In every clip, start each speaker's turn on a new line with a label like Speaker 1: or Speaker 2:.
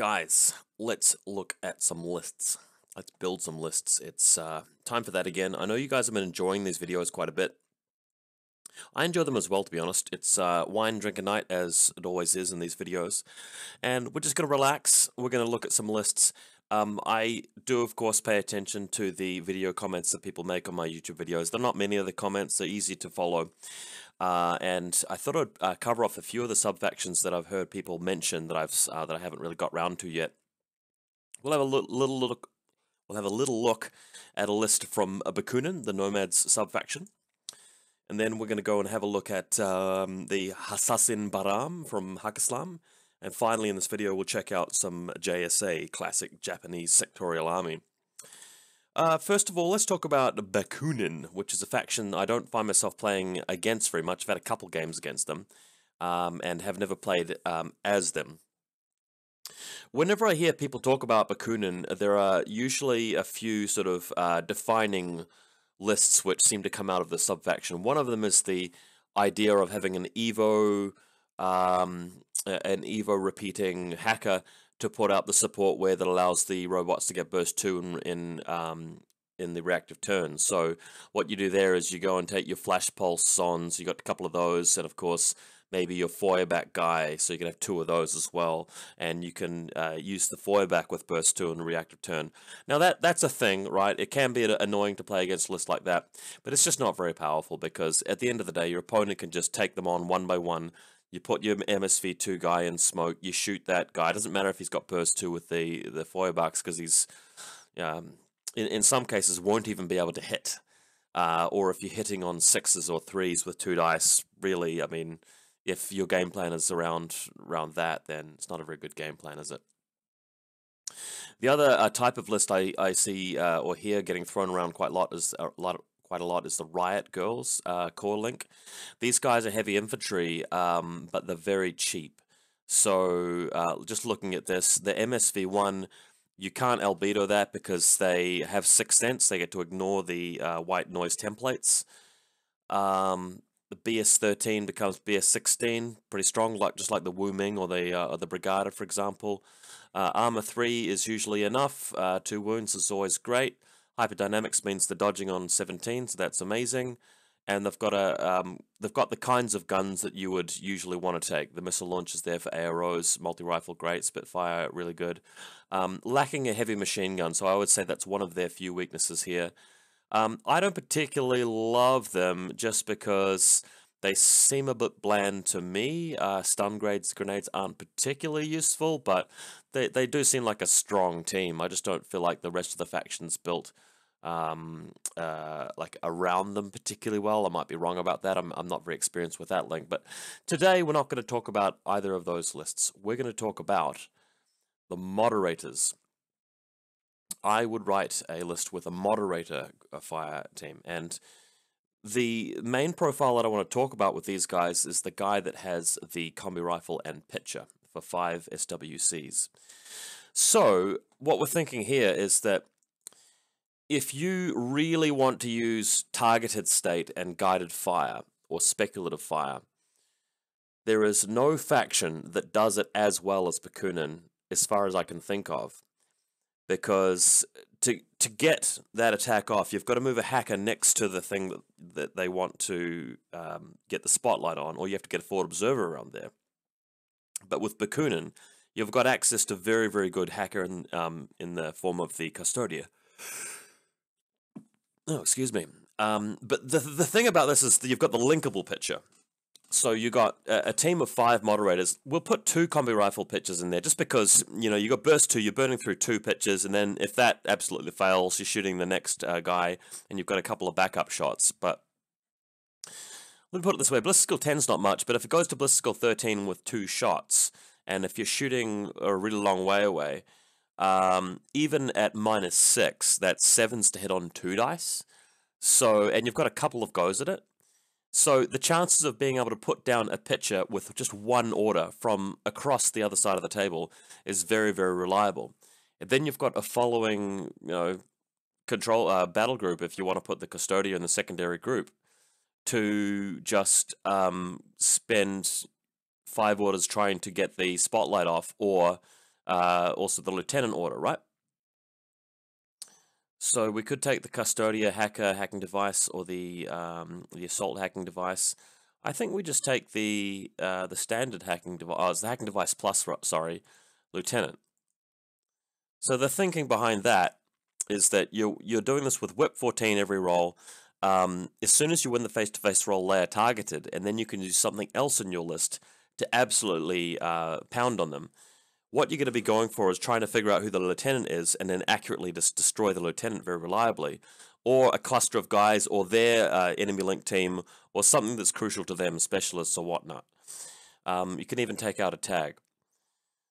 Speaker 1: Guys, let's look at some lists. Let's build some lists. It's time for that again. I know you guys have been enjoying these videos quite a bit. I enjoy them as well, to be honest. It's wine drinking night, as it always is in these videos. And we're just going to relax. We're going to look at some lists. I do, of course, pay attention to the video comments that people make on my YouTube videos. There are not many of the comments. They're easy to follow. And I thought I'd cover off a few of the sub-factions that I've heard people mention that I haven't really got round to yet. We'll have a little look. We'll have a little look at a list from Bakunin, the Nomads sub-faction. And then we're going to go and have a look at the Hassassin Baram from Hakislam. And finally, in this video, we'll check out some JSA, classic Japanese sectorial army. First of all, let's talk about Bakunin, which is a faction I don't find myself playing against very much. I've had a couple games against them, and have never played as them. Whenever I hear people talk about Bakunin, there are usually a few sort of defining lists which seem to come out of the sub-faction. One of them is the idea of having an Evo repeating hacker to put out the support where that allows the robots to get burst 2 in the reactive turn. So what you do there is you go and take your flash pulse sons, you got a couple of those, and of course maybe your feuerback guy, so you can have 2 of those as well, and you can use the feuerback with burst 2 in a reactive turn. Now that's a thing, right? It can be annoying to play against lists like that, but it's just not very powerful, because at the end of the day your opponent can just take them on one by one. You put your MSV2 guy in smoke, you shoot that guy. It doesn't matter if he's got burst 2 with the feuerbacks, because he's, in some cases, won't even be able to hit. Or if you're hitting on 6s or 3s with 2 dice, really, I mean, if your game plan is around that, then it's not a very good game plan, is it? The other type of list I see or hear getting thrown around quite a lot is the Riot Girls core link. These guys are heavy infantry, but they're very cheap. So just looking at this, the MSV1, you can't albedo that because they have 6th sense. They get to ignore the white noise templates. The BS13 becomes BS16, pretty strong, just like the Wu Ming or the Brigada, for example. Armor 3 is usually enough. 2 wounds is always great. Hyperdynamics means the dodging on 17, so that's amazing. And they've got the kinds of guns that you would usually want to take. The missile launchers there for AROs, multi-rifle great, Spitfire really good. Lacking a heavy machine gun, so I would say that's one of their few weaknesses here. I don't particularly love them just because they seem a bit bland to me. Stun grenades aren't particularly useful, but they do seem like a strong team. I just don't feel like the rest of the factions built like around them particularly well. I might be wrong about that. I'm not very experienced with that link. But today we're not going to talk about either of those lists. We're going to talk about the moderators. I would write a list with a moderator fire team, and the main profile that I want to talk about with these guys is the guy that has the combi rifle and pitcher for 5 SWCs. So what we're thinking here is that if you really want to use targeted state and guided fire or speculative fire, there is no faction that does it as well as Bakunin as far as I can think of. Because to get that attack off, you've got to move a hacker next to the thing that they want to get the spotlight on, or you have to get a forward observer around there. But with Bakunin, you've got access to very, very good hacker in the form of the Custodia. Oh, excuse me. But the thing about this is that you've got the linkable pitcher. So you got a team of 5 moderators. We'll put 2 combi rifle pitchers in there just because, you know, you got burst 2, you're burning through 2 pitchers, and then if that absolutely fails, you're shooting the next guy, and you've got a couple of backup shots. But let me put it this way, Ballistic Skill 10 is not much, but if it goes to Ballistic Skill 13 with 2 shots, and if you're shooting a really long way away, even at -6, that's 7s to hit on 2 dice. So, and you've got a couple of goes at it. So the chances of being able to put down a pitcher with just 1 order from across the other side of the table is very, very reliable. And then you've got a following, control battle group if you want to put the Custodia in the secondary group to just spend 5 orders trying to get the spotlight off, or also the lieutenant order, right? So we could take the Custodia hacker hacking device or the assault hacking device. I think we just take the standard hacking device. Oh, it's the hacking device plus, sorry, lieutenant. So the thinking behind that is that you're doing this with whip 14 every roll. As soon as you win the face-to-face roll, they are targeted, and then you can use something else in your list to absolutely pound on them. What you're going to be going for is trying to figure out who the lieutenant is and then accurately just destroy the lieutenant very reliably, or a cluster of guys or their enemy link team or something that's crucial to them, specialists or whatnot. You can even take out a tag.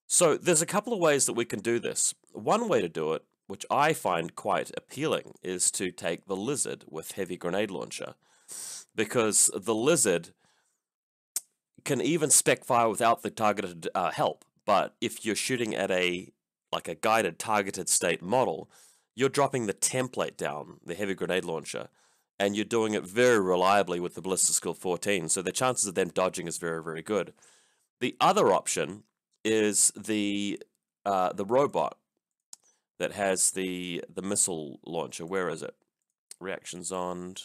Speaker 1: So there's a couple of ways that we can do this. One way to do it, which I find quite appealing, is to take the lizard with heavy grenade launcher, because the lizard can even spec fire without the targeted help. But if you're shooting at a guided targeted state model, you're dropping the template down, the heavy grenade launcher, and you're doing it very reliably with the ballistic skill 14. So the chances of them dodging is very, very good. The other option is the robot that has the missile launcher. Where is it? Reactions on.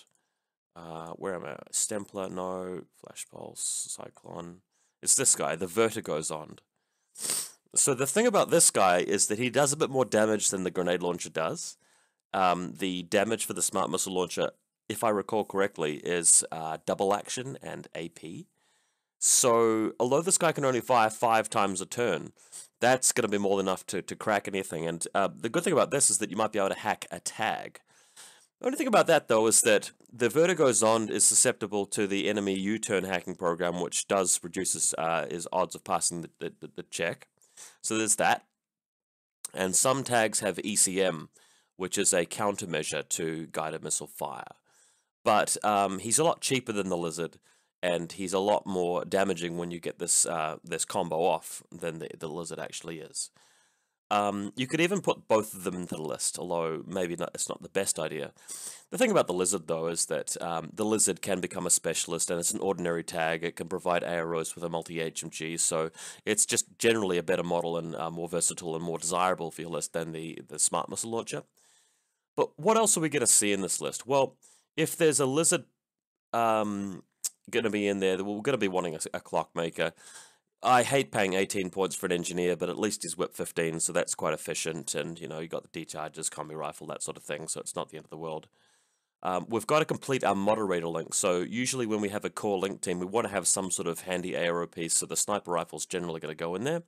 Speaker 1: Where am I? Stempler, no. Flash pulse, cyclone. It's this guy, the Vertigo's on. So the thing about this guy is that he does a bit more damage than the grenade launcher does. The damage for the smart missile launcher, if I recall correctly, is double action and AP. So although this guy can only fire 5 times a turn, that's going to be more than enough to crack anything. And the good thing about this is that you might be able to hack a tag. The only thing about that, though, is that the Vertigo Zond is susceptible to the enemy U-turn hacking program, which does reduces his odds of passing the check. So there's that. And some tags have ECM, which is a countermeasure to guided missile fire. But he's a lot cheaper than the Lizard, and he's a lot more damaging when you get this this combo off than the Lizard actually is. You could even put both of them into the list, although maybe it's not the best idea. The thing about the Lizard, though, is that the Lizard can become a specialist, and it's an ordinary tag. It can provide AROs with a multi-HMG, so it's just generally a better model and more versatile and more desirable for your list than the Smart Missile Launcher. But what else are we going to see in this list? Well, if there's a Lizard going to be in there, we're going to be wanting a Clockmaker. I hate paying 18 points for an engineer, but at least he's whip 15, so that's quite efficient. And, you know, you got the decharges, combi rifle, that sort of thing, so it's not the end of the world. We've got to complete our moderator link. So usually when we have a core link team, we want to have some sort of handy ARO piece, so the sniper rifle's generally going to go in there.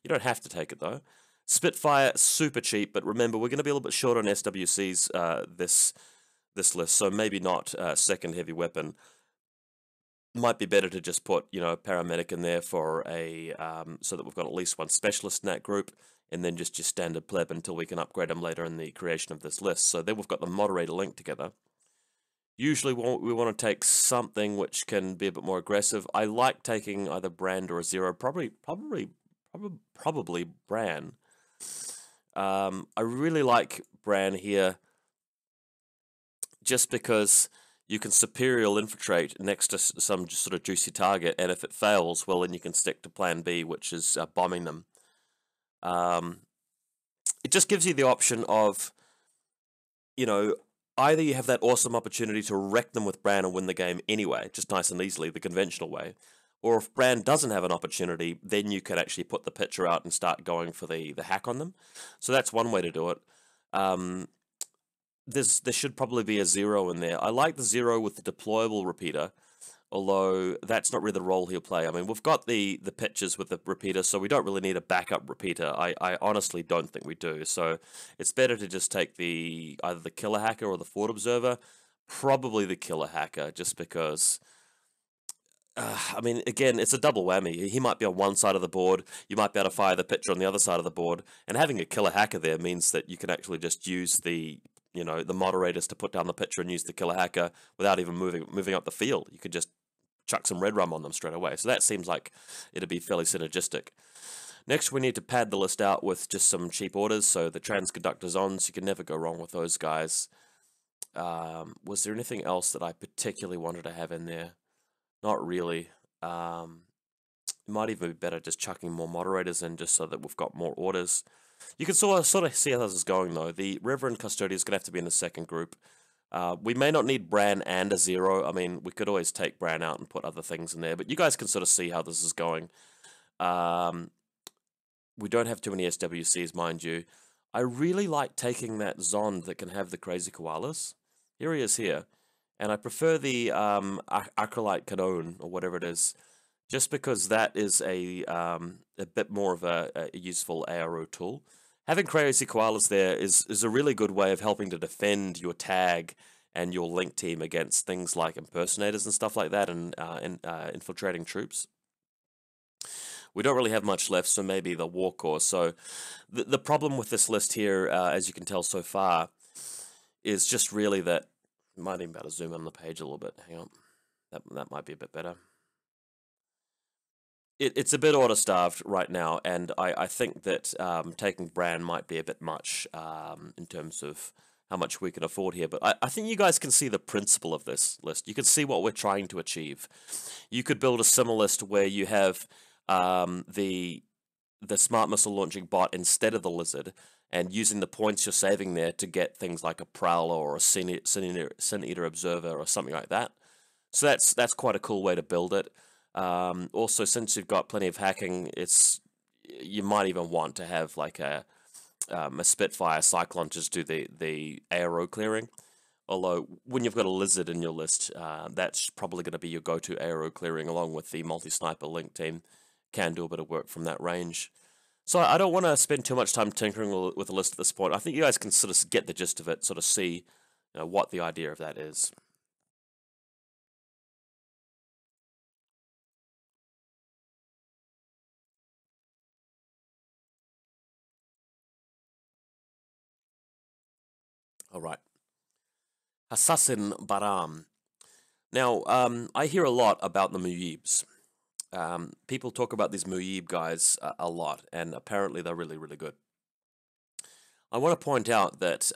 Speaker 1: You don't have to take it, though. Spitfire, super cheap, but remember, we're going to be a little bit short on SWCs this list, so maybe not second heavy weapon. Might be better to just put, you know, a paramedic in there for a so that we've got at least one specialist in that group, and then just your standard pleb until we can upgrade them later in the creation of this list. So then we've got the moderator linked together. Usually we want to take something which can be a bit more aggressive. I like taking either Brand or a Zero, probably Bran. I really like Bran here, just because you can superior infiltrate next to some sort of juicy target, and if it fails, well, then you can stick to plan B, which is bombing them. It just gives you the option of, you know, either you have that awesome opportunity to wreck them with Bran and win the game anyway, just nice and easily, the conventional way, or if Bran doesn't have an opportunity, then you can actually put the pitcher out and start going for the hack on them. So that's one way to do it. There should probably be a Zero in there. I like the Zero with the deployable repeater, although that's not really the role he'll play. I mean, we've got the pitches with the repeater, so we don't really need a backup repeater. I honestly don't think we do. So it's better to just take either the Killer Hacker or the Forward Observer. Probably the Killer Hacker, just because... I mean, again, it's a double whammy. He might be on one side of the board, you might be able to fire the pitcher on the other side of the board, and having a Killer Hacker there means that you can actually just use the moderators to put down the pitcher and use the Killer Hacker without even moving up the field. You could just chuck some red rum on them straight away. So that seems like it'd be fairly synergistic. Next, we need to pad the list out with just some cheap orders. So the transconductors on, so you can never go wrong with those guys. Was there anything else that I particularly wanted to have in there? Not really. might even be better just chucking more moderators in just so that we've got more orders. You can sort of see how this is going, though. The Reverend Custodian is going to have to be in the second group. We may not need Bran and a 0. I mean, we could always take Bran out and put other things in there, but you guys can sort of see how this is going. We don't have too many SWCs, mind you. I really like taking that Zond that can have the crazy koalas. Here he is here. And I prefer the Acrolite Canon, or whatever it is, just because that is a bit more of a useful ARO tool. Having crazy koalas there is a really good way of helping to defend your tag and your link team against things like impersonators and stuff like that, and infiltrating troops. We don't really have much left, so maybe the war core. So the problem with this list here, as you can tell so far, is just really that. Might even be able to zoom on the page a little bit. Hang on, that might be a bit better. It's a bit auto-starved right now, and I think that taking Bran might be a bit much in terms of how much we can afford here. But I think you guys can see the principle of this list. You can see what we're trying to achieve. You could build a similar list where you have the smart missile launching bot instead of the lizard, and using the points you're saving there to get things like a prowler or a sin eater observer or something like that. So that's quite a cool way to build it. Also, since you've got plenty of hacking, you might even want to have like a Spitfire Cyclone just do the ARO clearing. Although when you've got a lizard in your list, that's probably going to be your go-to ARO clearing, along with the multi-sniper link team. Can do a bit of work from that range. So I don't want to spend too much time tinkering with the list at this point. I think you guys can sort of get the gist of it, sort of see what the idea of that is. All right. Assassin Baram. Now, I hear a lot about the Muyibs. People talk about these Muyib guys a lot, and apparently they're really, really good. I want to point out that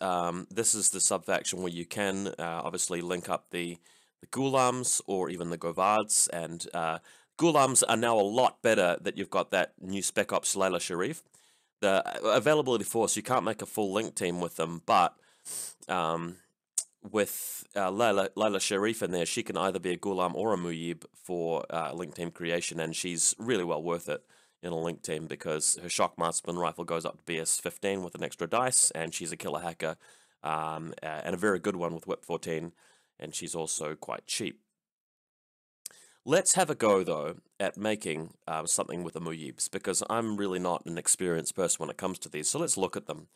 Speaker 1: this is the sub-faction where you can obviously link up the Ghulams or even the Govards, and Ghulams are now a lot better that you've got that new Spec Ops Layla Sharif. The availability force, you can't make a full link team with them, but with Layla Sharif in there, she can either be a Ghulam or a Muyib for link team creation, and she's really well worth it in a link team because her shock marksman rifle goes up to BS 15 with an extra dice, and she's a killer hacker, and a very good one with Whip 14, and she's also quite cheap. Let's have a go, though, at making something with the Muyibs, because I'm really not an experienced person when it comes to these, so let's look at them.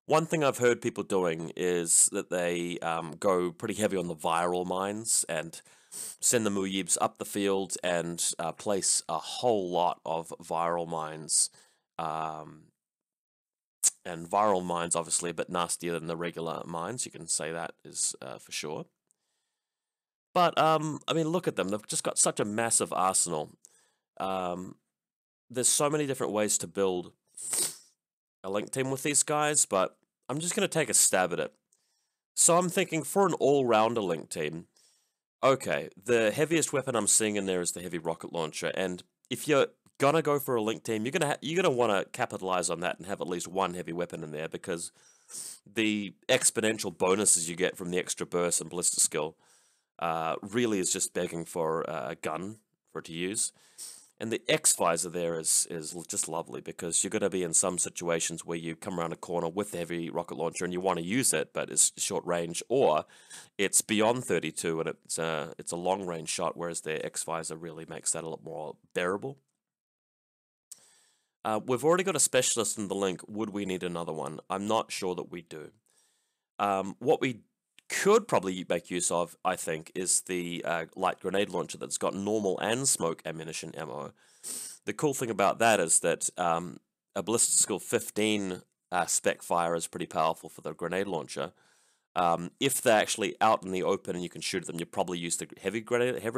Speaker 1: One thing I've heard people doing is that they go pretty heavy on the viral mines and send the Muyibs up the field and place a whole lot of viral mines. And viral mines, obviously, a bit nastier than the regular mines. You can say that is for sure. But, I mean, look at them. They've just got such a massive arsenal. There's so many different ways to build a link team with these guys, but I'm just going to take a stab at it. So I'm thinking for an all-rounder link team, okay, the heaviest weapon I'm seeing in there is the heavy rocket launcher, and if you're going to go for a link team, you're gonna want to capitalize on that and have at least one heavy weapon in there, because the exponential bonuses you get from the extra burst and ballistic skill really is just begging for a gun for it to use. And the X-Visor there is just lovely, because you're going to be in some situations where you come around a corner with the heavy rocket launcher and you want to use it, but it's short range, or it's beyond 32 and it's a long range shot, whereas the X-Visor really makes that a lot more bearable. We've already got a specialist in the link. Would we need another one? I'm not sure that we do. What we could probably make use of, I think, is the light grenade launcher that's got normal and smoke ammunition ammo. The cool thing about that is that a ballistic skill 15 spec fire is pretty powerful for the grenade launcher. If they're actually out in the open and you can shoot them, you probably use the heavy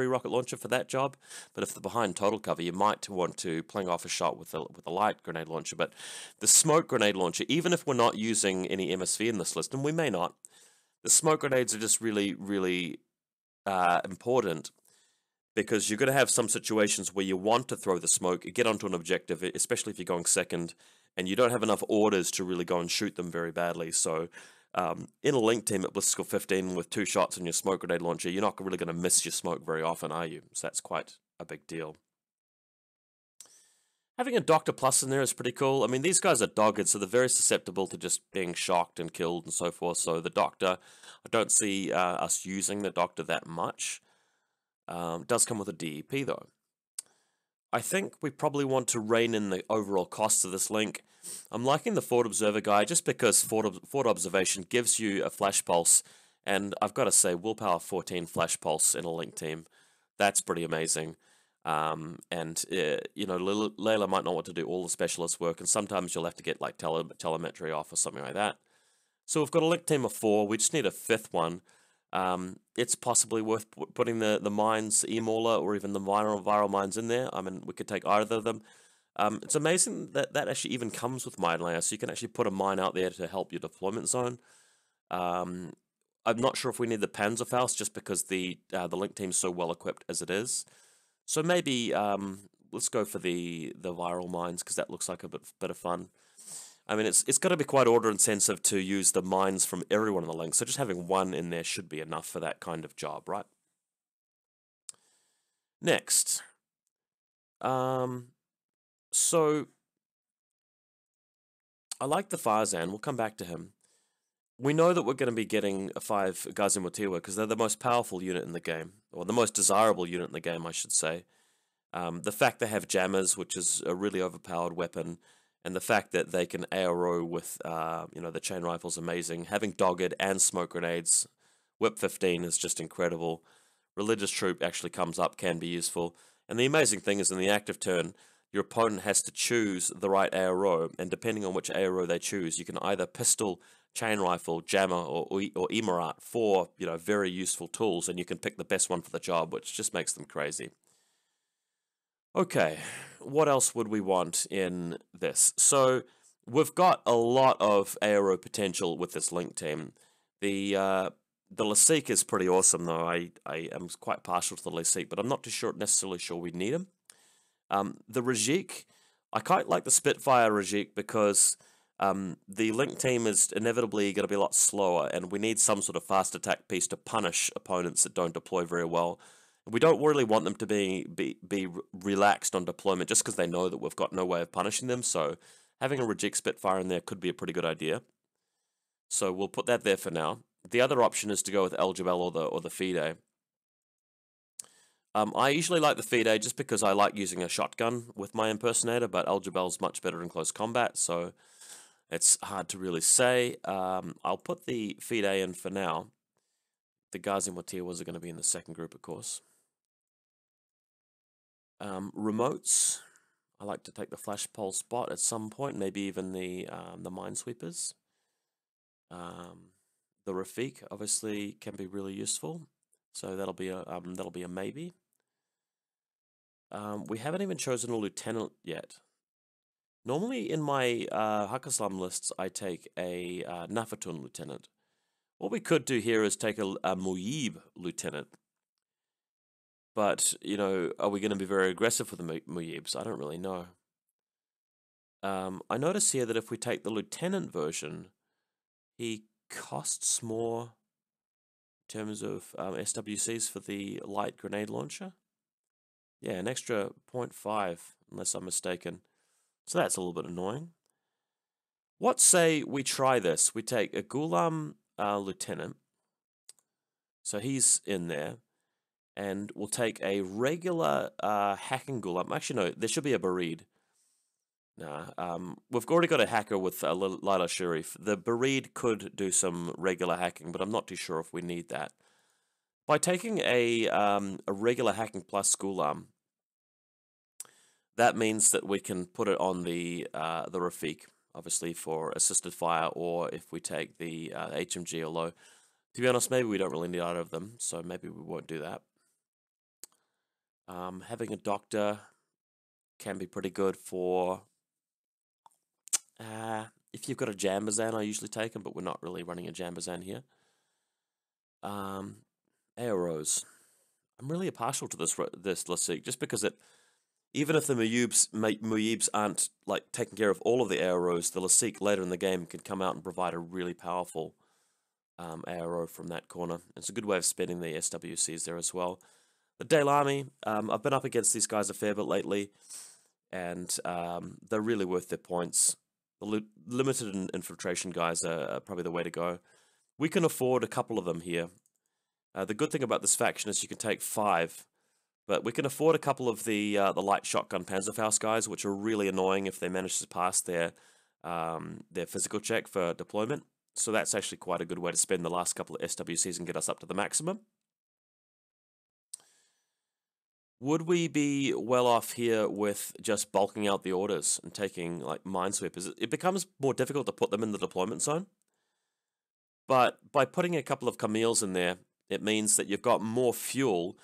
Speaker 1: rocket launcher for that job. But if they're behind total cover, you might want to pling off a shot with a light grenade launcher. But the smoke grenade launcher, even if we're not using any MSV in this list, and we may not, the smoke grenades are just really, really important, because you're going to have some situations where you want to throw the smoke, get onto an objective, especially if you're going second, and you don't have enough orders to really go and shoot them very badly. So in a link team at Blitz 15 with 2 shots in your smoke grenade launcher, you're not really going to miss your smoke very often, are you? So that's quite a big deal. Having a Doctor Plus in there is pretty cool. I mean, these guys are dogged, so they're very susceptible to just being shocked and killed and so forth. So the Doctor, I don't see us using the Doctor that much. It does come with a DEP though. I think we probably want to rein in the overall costs of this link. I'm liking the Forward Observer guy just because Forward Observation gives you a Flash Pulse, and I've got to say, Willpower 14 Flash Pulse in a link team, that's pretty amazing. You know, Layla might not want to do all the specialist work, and sometimes you'll have to get like telemetry off or something like that. So we've got a link team of 4, we just need a 5th one. It's possibly worth putting the mines, E-Mauler, or even the viral mines in there. I mean, we could take either of them. It's amazing that that actually even comes with mine layer, so you can actually put a mine out there to help your deployment zone. I'm not sure if we need the Panzerfaust just because the link team's so well equipped as it is. So maybe let's go for the viral mines because that looks like a bit of fun. I mean, it's got to be quite order intensive to use the mines from everyone in the link, so just having one in there should be enough for that kind of job, right? Next. So I like the Farzan. We'll come back to him. We know that we're going to be getting 5 Gazimotiwa because they're the most powerful unit in the game, or the most desirable unit in the game, I should say. The fact they have jammers, which is a really overpowered weapon, and the fact that they can ARO with, you know, the chain rifle's amazing. Having dogged and smoke grenades, Whip 15 is just incredible. Religious Troop actually comes up, can be useful. And the amazing thing is in the active turn, your opponent has to choose the right ARO, and depending on which ARO they choose, you can either pistol, chain rifle, jammer, or Emarat for, you know, very useful tools, and you can pick the best one for the job, which just makes them crazy. Okay, what else would we want in this? So we've got a lot of ARO potential with this link team. The Lasik is pretty awesome though. I am quite partial to the Lasik, but I'm not necessarily sure we need him. The Rajik, I quite like the Spitfire Rajik because the link team is inevitably going to be a lot slower, and we need some sort of fast attack piece to punish opponents that don't deploy very well. We don't really want them to be relaxed on deployment just because they know that we've got no way of punishing them, so having a Rajik Spitfire in there could be a pretty good idea. So we'll put that there for now. The other option is to go with El Jabal or the Fide. I usually like the Fide just because I like using a shotgun with my impersonator, but El Jabal's much better in close combat, so it's hard to really say. I'll put the Fide in for now. The Gazimotiwas are going to be in the second group, of course. Remotes, I like to take the Flash Pulse spot at some point, maybe even the Minesweepers. The Rafik obviously can be really useful, so that'll be a maybe. We haven't even chosen a lieutenant yet. Normally in my Hakaslam lists, I take a Nafatun lieutenant. What we could do here is take a Muib lieutenant. But, you know, are we going to be very aggressive with the Muibs? I don't really know. I notice here that if we take the lieutenant version, he costs more in terms of SWCs for the light grenade launcher. Yeah, an extra 0.5, unless I'm mistaken. So that's a little bit annoying. What say we try this? We take a Ghulam lieutenant. So he's in there. And we'll take a regular hacking Ghulam. Actually, no, there should be a Bareed. Nah, we've already got a hacker with Lila Sharif. The Bareed could do some regular hacking, but I'm not too sure if we need that. By taking a regular hacking plus Ghulam, that means that we can put it on the Rafik, obviously for assisted fire, or if we take the HMG or low. To be honest, maybe we don't really need either of them, so maybe we won't do that. Having a doctor can be pretty good for if you've got a Jambazan. I usually take them, but we're not really running a Jambazan here. Arrows. I'm really partial to this Lasik, just because it, even if the Muyibs aren't like taking care of all of the arrows, the Lasik later in the game can come out and provide a really powerful arrow from that corner. It's a good way of spending the SWCs there as well. The Daylami, I've been up against these guys a fair bit lately, and they're really worth their points. The limited infiltration guys are probably the way to go. We can afford a couple of them here. The good thing about this faction is you can take 5, but we can afford a couple of the light shotgun Panzerfaust guys, which are really annoying if they manage to pass their physical check for deployment. So that's actually quite a good way to spend the last couple of SWCs and get us up to the maximum. Would we be well off here with just bulking out the orders and taking like minesweepers? It becomes more difficult to put them in the deployment zone. But by putting a couple of Camille's in there, it means that you've got more fuel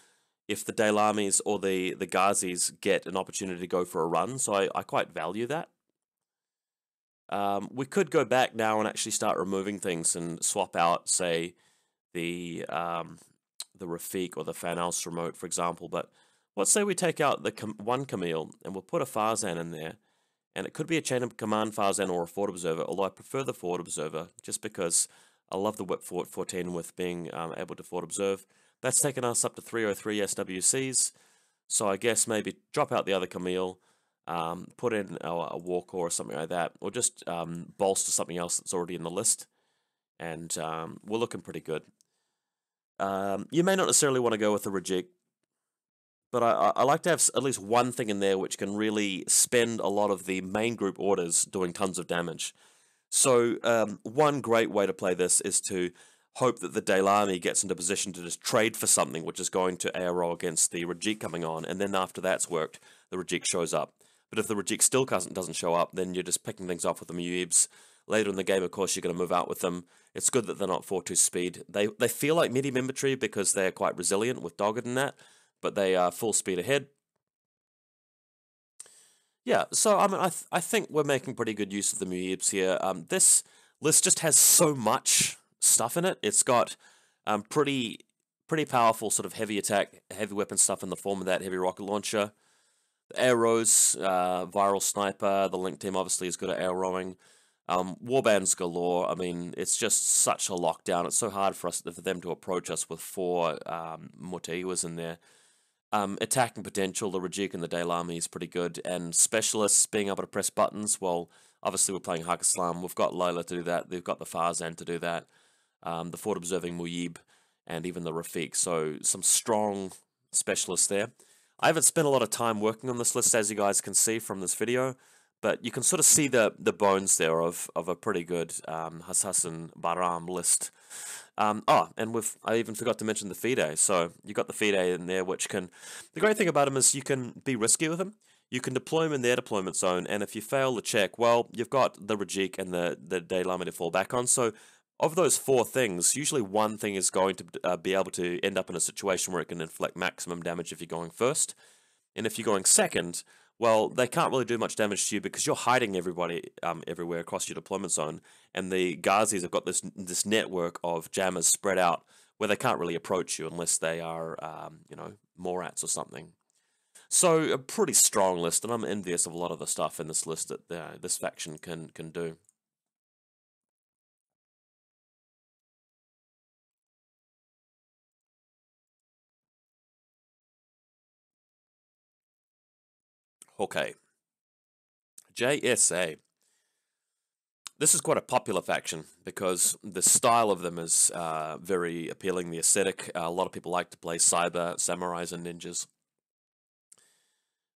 Speaker 1: if the Daylamis or the Ghazis get an opportunity to go for a run. So I quite value that. We could go back now and actually start removing things and swap out, say, the Rafik or the Fanhouse remote, for example. But let's say we take out the one Camille and we'll put a Farzan in there. And it could be a chain of command Farzan or a forward observer, although I prefer the forward observer just because I love the whip 14 with being able to forward observe. That's taken us up to 303 SWCs. So I guess maybe drop out the other Camille, put in a Warcore or something like that, or just bolster something else that's already in the list. And we're looking pretty good. You may not necessarily want to go with the Rajik, but I like to have at least one thing in there which can really spend a lot of the main group orders doing tons of damage. So one great way to play this is to hope that the Daylami gets into position to just trade for something which is going to ARO against the Rajik coming on, and then after that's worked, the Rajik shows up. But if the Rajik still doesn't show up, then you're just picking things off with the Muibs. Later in the game, of course, you're going to move out with them. It's good that they're not 4-2 speed. They feel like medium infantry because they're quite resilient with Dogged and that, but they are full speed ahead. Yeah, so I mean, I think we're making pretty good use of the Muibs here. This list just has so much stuff in it. It's got pretty powerful sort of heavy attack, heavy weapon stuff in the form of that heavy rocket launcher. The arrows, viral sniper, the Link team obviously is good at arrowing. Warbands galore. I mean, it's just such a lockdown. It's so hard for them to approach us with 4 Mortewas in there. Attacking potential, the Rajik and the Daylami is pretty good, and specialists being able to press buttons. Well, obviously we're playing Hakislam. We've got Layla to do that. They've got the Farzan to do that. The forward observing Muyib, and even the Rafik. So some strong specialists there. I haven't spent a lot of time working on this list, as you guys can see from this video, but you can sort of see the bones there of a pretty good Hassan Baram list. And I even forgot to mention the Fide. So you got the Fide in there, which can... The great thing about them is you can be risky with them. You can deploy them in their deployment zone, and if you fail the check, well, you've got the Rajik and the Daylami to fall back on. So of those 4 things, usually one thing is going to be able to end up in a situation where it can inflict maximum damage if you're going first. And if you're going second, well, they can't really do much damage to you because you're hiding everybody everywhere across your deployment zone. And the Ghazis have got this network of jammers spread out where they can't really approach you unless they are, Morats or something. So a pretty strong list, and I'm envious of a lot of the stuff in this list that this faction can do. Okay. JSA. This is quite a popular faction because the style of them is very appealing, the aesthetic. A lot of people like to play cyber, samurais, and ninjas.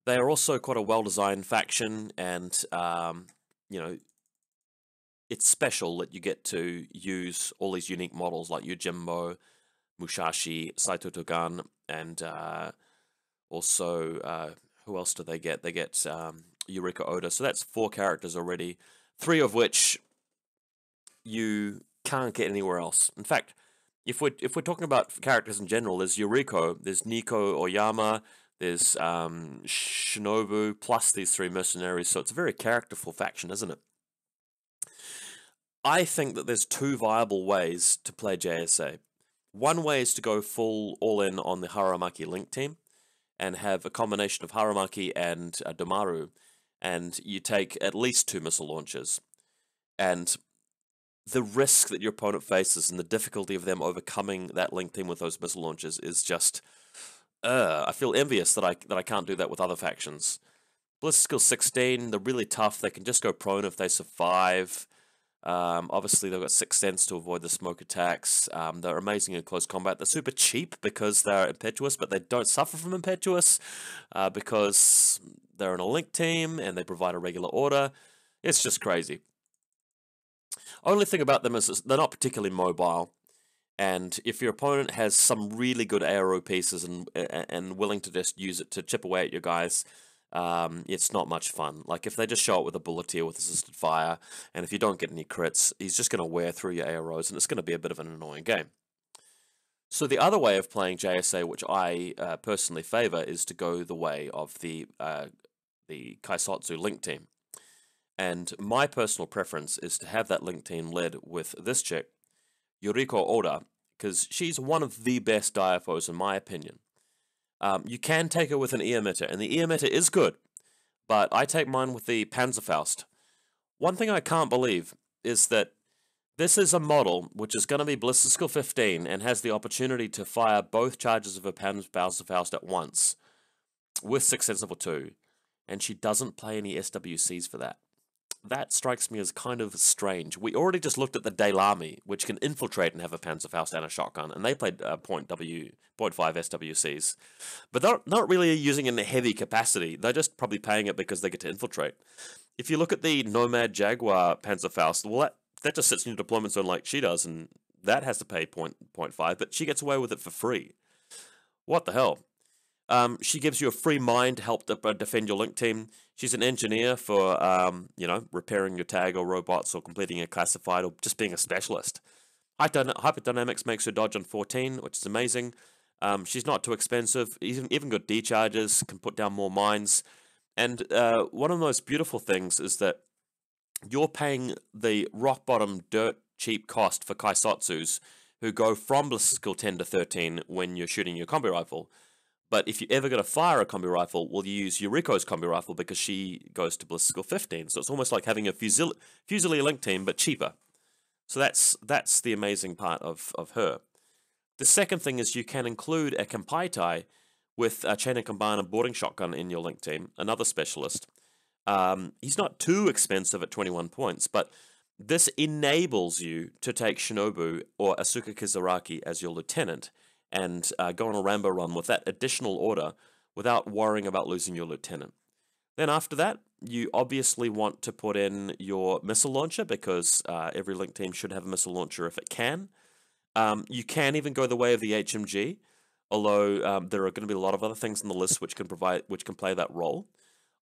Speaker 1: They are also quite a well-designed faction, and, it's special that you get to use all these unique models like Yojimbo, Mushashi, Saito Togan, and also... who else do they get? They get Eureka Oda. So that's 4 characters already, 3 of which you can't get anywhere else. In fact, if we're talking about characters in general, there's Eureka, there's Nico Oyama, there's Shinobu, plus these 3 mercenaries. So it's a very characterful faction, isn't it? I think that there's 2 viable ways to play JSA. One way is to go full all in on the Haramaki Link team and have a combination of Haramaki and Domaru, and you take at least 2 missile launchers. And the risk that your opponent faces and the difficulty of them overcoming that Link team with those missile launchers is just, I feel envious that I can't do that with other factions. Blister skill 16, they're really tough. They can just go prone if they survive. Obviously, they've got Sixth Sense to avoid the smoke attacks. They're amazing in close combat. They're super cheap because they're impetuous, but they don't suffer from impetuous because they're in a link team and they provide a regular order. It's just crazy. Only thing about them is they're not particularly mobile. And if your opponent has some really good ARO pieces and willing to just use it to chip away at your guys, it's not much fun. Like, if they just show up with a bulleteer with assisted fire, and if you don't get any crits, he's just going to wear through your AROs, and it's going to be a bit of an annoying game. So the other way of playing JSA, which I personally favor, is to go the way of the Kaisotsu Link team. And my personal preference is to have that Link team led with this chick, Yuriko Oda, because she's one of the best Diafos in my opinion. You can take her with an E-emitter, and the E-emitter is good, but I take mine with the Panzerfaust. One thing I can't believe is that this is a model which is going to be Blister Skill 15 and has the opportunity to fire both charges of a Panzerfaust at once with 6 Sense Level 2, and she doesn't play any SWCs for that. That strikes me as kind of strange. We already just looked at the Daylami, which can infiltrate and have a Panzerfaust and a shotgun, and they played .5 SWCs. But they're not really using it in a heavy capacity. They're just probably paying it because they get to infiltrate. If you look at the Nomad Jaguar Panzerfaust, well, that just sits in your deployment zone like she does, and that has to pay .5, but she gets away with it for free. What the hell? She gives you a free mine to help defend your link team. She's an engineer for, repairing your tag or robots or completing a classified or just being a specialist. Hyperdynamics makes her dodge on 14, which is amazing. She's not too expensive. Even got D-charges, can put down more mines. And one of the most beautiful things is that you're paying the rock-bottom, dirt-cheap cost for Kaisotsus, who go from Blister Skill 10 to 13 when you're shooting your combi rifle. But if you're ever going to fire a combi rifle, well, you use Yuriko's combi rifle because she goes to Blister Skill 15. So it's almost like having a Fusilier Link team, but cheaper. So that's the amazing part of her. The second thing is you can include a Kempaitai with a Chain and Combine and Boarding Shotgun in your Link team, another specialist. He's not too expensive at 21 points, but this enables you to take Shinobu or Asuka Kizaraki as your lieutenant, and go on a Rambo run with that additional order without worrying about losing your lieutenant. Then after that, you obviously want to put in your missile launcher because every link team should have a missile launcher if it can. You can even go the way of the HMG, although there are going to be a lot of other things on the list which can play that role.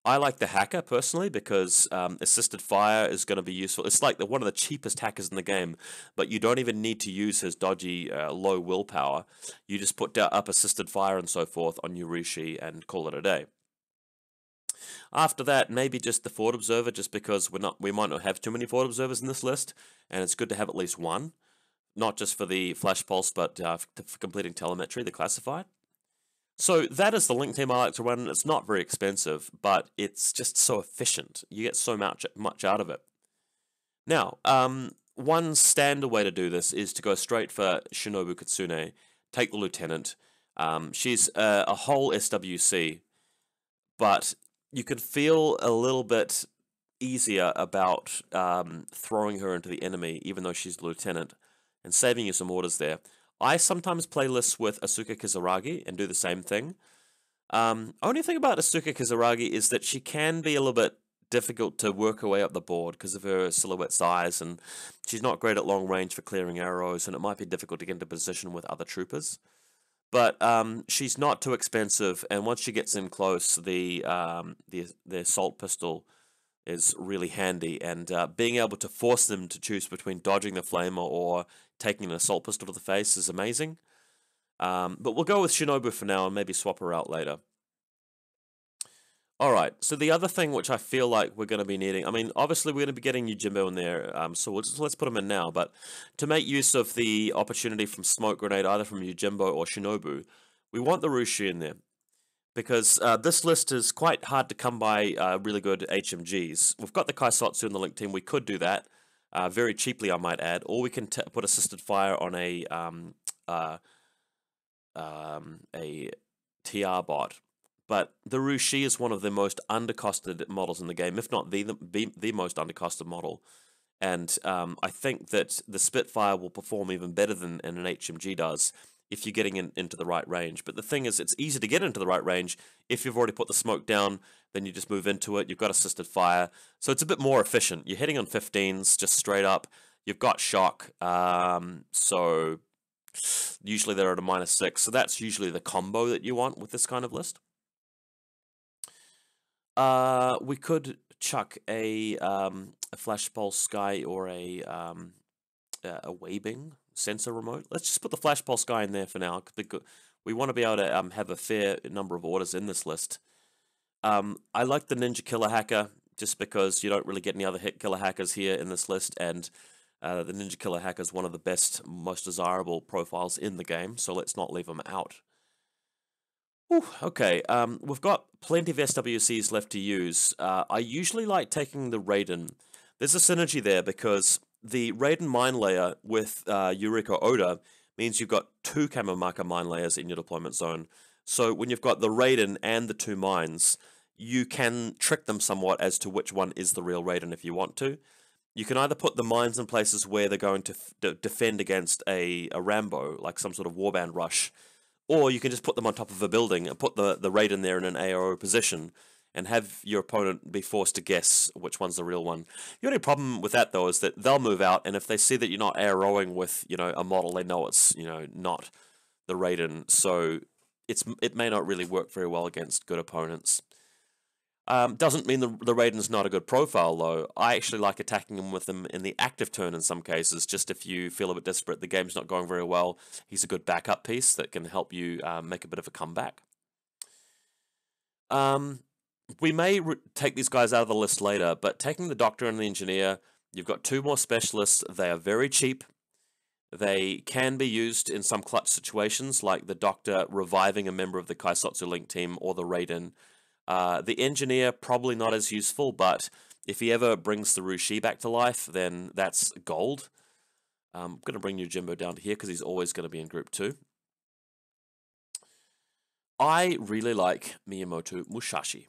Speaker 1: I like the hacker personally because assisted fire is going to be useful. It's like one of the cheapest hackers in the game, but you don't even need to use his dodgy low willpower. You just put up assisted fire and so forth on Yurishi and call it a day. After that, maybe just the forward observer, just because we might not have too many forward observers in this list, and it's good to have at least one, not just for the flash pulse, but for completing telemetry, the classified. So that is the link team I like to run. It's not very expensive, but it's just so efficient. You get so much out of it. Now, one standard way to do this is to go straight for Shinobu Kitsune, take the lieutenant. She's a whole SWC, but you could feel a little bit easier about throwing her into the enemy, even though she's the lieutenant, and saving you some orders there. I sometimes play lists with Asuka Kizaragi and do the same thing. Only thing about Asuka Kizaragi is that she can be a little bit difficult to work her way up the board because of her silhouette size, and she's not great at long range for clearing arrows, and it might be difficult to get into position with other troopers. But she's not too expensive, and once she gets in close, the assault pistol is really handy, and being able to force them to choose between dodging the flamer or taking an assault pistol to the face is amazing. But we'll go with Shinobu for now and maybe swap her out later. Alright, so the other thing which I feel like we're going to be needing, I mean, obviously we're going to be getting Yojimbo in there, so let's put him in now, but to make use of the opportunity from Smoke Grenade, either from Yojimbo or Shinobu, we want the Rushi in there. Because this list is quite hard to come by really good HMGs. We've got the Kaisotsu in the Link team, we could do that, very cheaply I might add, or we can put Assisted Fire on a TR bot. But the Rushi is one of the most undercosted models in the game, if not the most undercosted model. And I think that the Spitfire will perform even better than an HMG does if you're getting into the right range. But the thing is, it's easy to get into the right range. If you've already put the smoke down, then you just move into it. You've got Assisted Fire. So it's a bit more efficient. You're hitting on 15s just straight up. You've got shock. So usually they're at a -6. So that's usually the combo that you want with this kind of list. We could chuck a flash pulse sky or a waving sensor remote. Let's just put the flash pulse sky in there for now. We want to be able to have a fair number of orders in this list. I like the Ninja Killer Hacker just because you don't really get any other hit killer hackers here in this list, and the Ninja Killer Hacker is one of the best, most desirable profiles in the game, so let's not leave them out. Whew, okay, we've got plenty of SWCs left to use. I usually like taking the Raiden. There's a synergy there because the Raiden mine layer with Eureka Oda means you've got 2 Camo Marker mine layers in your deployment zone. So when you've got the Raiden and the 2 mines, you can trick them somewhat as to which one is the real Raiden if you want to. You can either put the mines in places where they're going to defend against a Rambo, like some sort of warband rush, or you can just put them on top of a building and put the Raiden there in an AO position and have your opponent be forced to guess which one's the real one. The only problem with that, though, is that they'll move out, and if they see that you're not AOing with, a model, they know it's, not the Raiden. So it may not really work very well against good opponents. Doesn't mean the Raiden's not a good profile, though. I actually like attacking him with them in the active turn in some cases, just if you feel a bit desperate, the game's not going very well. He's a good backup piece that can help you make a bit of a comeback. We may take these guys out of the list later, but taking the Doctor and the Engineer, you've got 2 more specialists. They are very cheap. They can be used in some clutch situations, like the Doctor reviving a member of the Kaisotsu Link team or the Raiden. The Engineer, probably not as useful, but if he ever brings the Rushi back to life, then that's gold. I'm going to bring Yojimbo down to here because he's always going to be in Group 2. I really like Miyamoto Musashi.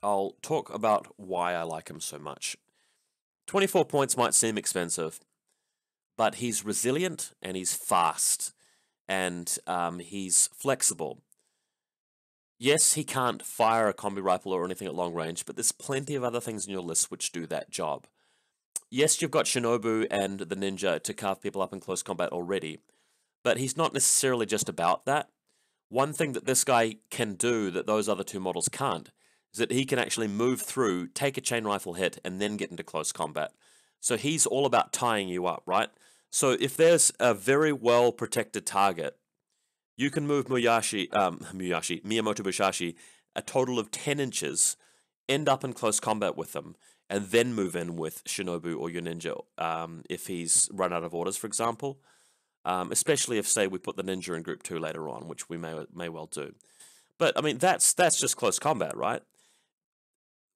Speaker 1: I'll talk about why I like him so much. 24 points might seem expensive, but he's resilient and he's fast and he's flexible. Yes, he can't fire a combi rifle or anything at long range, but there's plenty of other things in your list which do that job. Yes, you've got Shinobu and the Ninja to carve people up in close combat already, but he's not necessarily just about that. One thing that this guy can do that those other 2 models can't is that he can actually move through, take a chain rifle hit, and then get into close combat. So he's all about tying you up, right? So if there's a very well protected target, you can move Miyamoto Musashi a total of 10 inches, end up in close combat with them, and then move in with Shinobu or your Ninja if he's run out of orders, for example. Especially if, say, we put the Ninja in Group 2 later on, which we may well do. But, I mean, that's just close combat, right?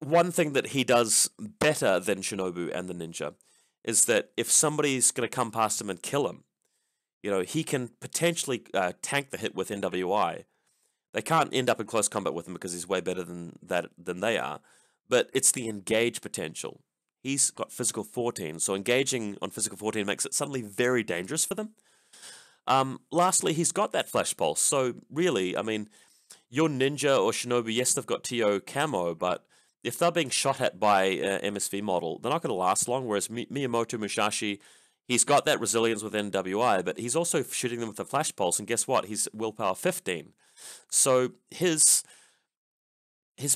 Speaker 1: One thing that he does better than Shinobu and the Ninja is that if somebody's going to come past him and kill him, he can potentially tank the hit with NWI. They can't end up in close combat with him because he's way better than they are, but it's the engage potential. He's got physical 14, so engaging on physical 14 makes it suddenly very dangerous for them. Lastly, he's got that flash pulse, so really, I mean, your Ninja or Shinobu, yes, they've got TO camo, but if they're being shot at by an MSV model, they're not going to last long, whereas Miyamoto Musashi, he's got that resilience with NWI, but he's also shooting them with a flash pulse, and guess what? He's willpower 15. So his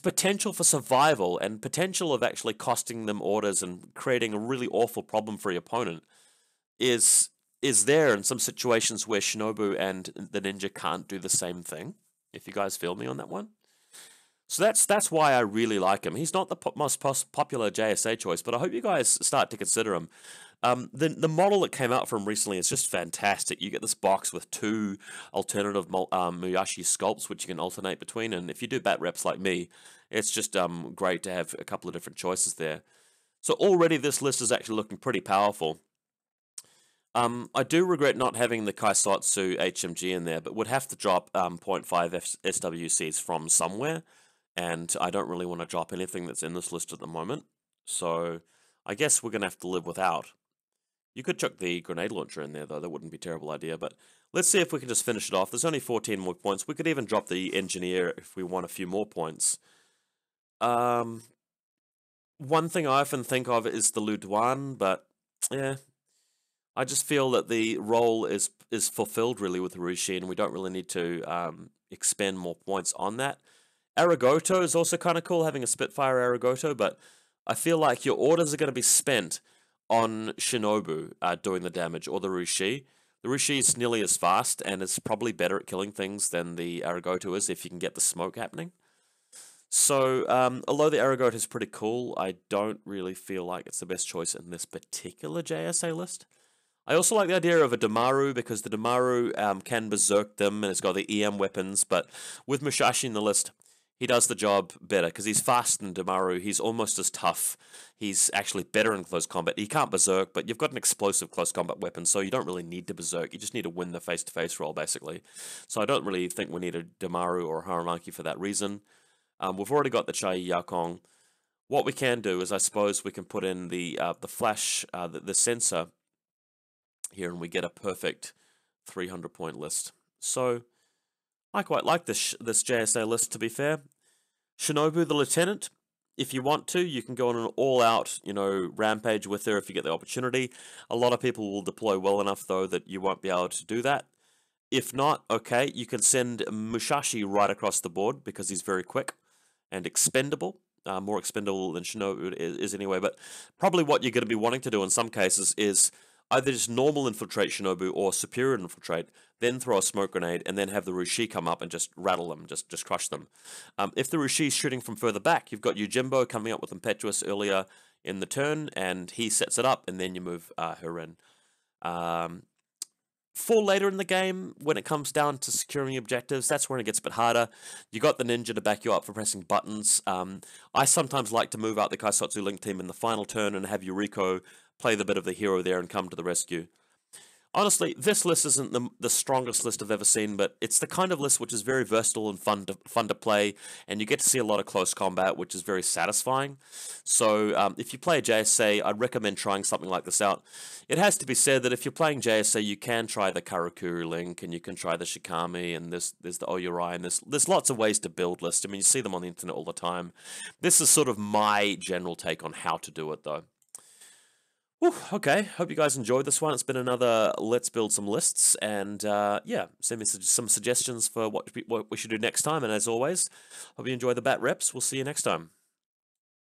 Speaker 1: potential for survival and potential of actually costing them orders and creating a really awful problem for your opponent is there in some situations where Shinobu and the Ninja can't do the same thing, if you guys feel me on that one. So that's why I really like him. He's not the most popular JSA choice, but I hope you guys start to consider him. The model that came out from recently is just fantastic. You get this box with two alternative Muyashi sculpts, which you can alternate between, and if you do bat reps like me, it's just great to have a couple of different choices there. So already this list is actually looking pretty powerful. I do regret not having the Kaisotsu HMG in there, but would have to drop 0.5 SWCs from somewhere, and I don't really want to drop anything that's in this list at the moment, so I guess we're going to have to live without. You could chuck the grenade launcher in there, though. That wouldn't be a terrible idea, but let's see if we can just finish it off. There's only 14 more points. We could even drop the engineer if we want a few more points. One thing I often think of is the Luduan, but yeah, I just feel that the role is fulfilled really with Rushi, and we don't really need to expend more points on that. Arigoto is also kind of cool, having a Spitfire Arigoto, but I feel like your orders are going to be spent on Shinobu doing the damage, or the Rushi. The Rushi is nearly as fast, and is probably better at killing things than the Arigoto is if you can get the smoke happening. So, although the Arigoto is pretty cool, I don't really feel like it's the best choice in this particular JSA list. I also like the idea of a Damaru, because the Damaru can berserk them, and it's got the EM weapons, but with Musashi in the list, he does the job better, because he's faster than Damaru, he's almost as tough, he's actually better in close combat. He can't berserk, but you've got an explosive close combat weapon, so you don't really need to berserk, you just need to win the face-to-face roll, basically. So I don't really think we need a Damaru or a Haramaki for that reason. We've already got the Chai Yakong. What we can do is, I suppose, we can put in the flash, the sensor here, and we get a perfect 300-point list. So I quite like this JSA list, to be fair. Shinobu the Lieutenant, if you want to, you can go on an all-out, rampage with her if you get the opportunity. A lot of people will deploy well enough, though, that you won't be able to do that. If not, okay, you can send Musashi right across the board, because he's very quick and expendable. More expendable than Shinobu is anyway, but probably what you're going to be wanting to do in some cases is either just normal infiltrate Shinobu or superior infiltrate, then throw a smoke grenade, and then have the Rushi come up and just rattle them, just crush them. If the Rushi's shooting from further back, you've got Yujimbo coming up with Impetuous earlier in the turn, and he sets it up, and then you move her in. For later in the game, when it comes down to securing objectives, that's when it gets a bit harder. You got the ninja to back you up for pressing buttons. I sometimes like to move out the Kaisotsu Link team in the final turn and have Yuriko play the bit of the hero there and come to the rescue. Honestly, this list isn't the strongest list I've ever seen, but it's the kind of list which is very versatile and fun to play, and you get to see a lot of close combat, which is very satisfying. So if you play JSA, I'd recommend trying something like this out. It has to be said that if you're playing JSA, you can try the Karakuri Link, and you can try the Shikami, and there's the Oyurai, and there's lots of ways to build lists. I mean, you see them on the internet all the time. This is sort of my general take on how to do it, though. Whew, okay, hope you guys enjoyed this one. It's been another Let's Build Some Lists, and yeah, send me some suggestions for what we should do next time, and as always, hope you enjoy the bat reps. We'll see you next time.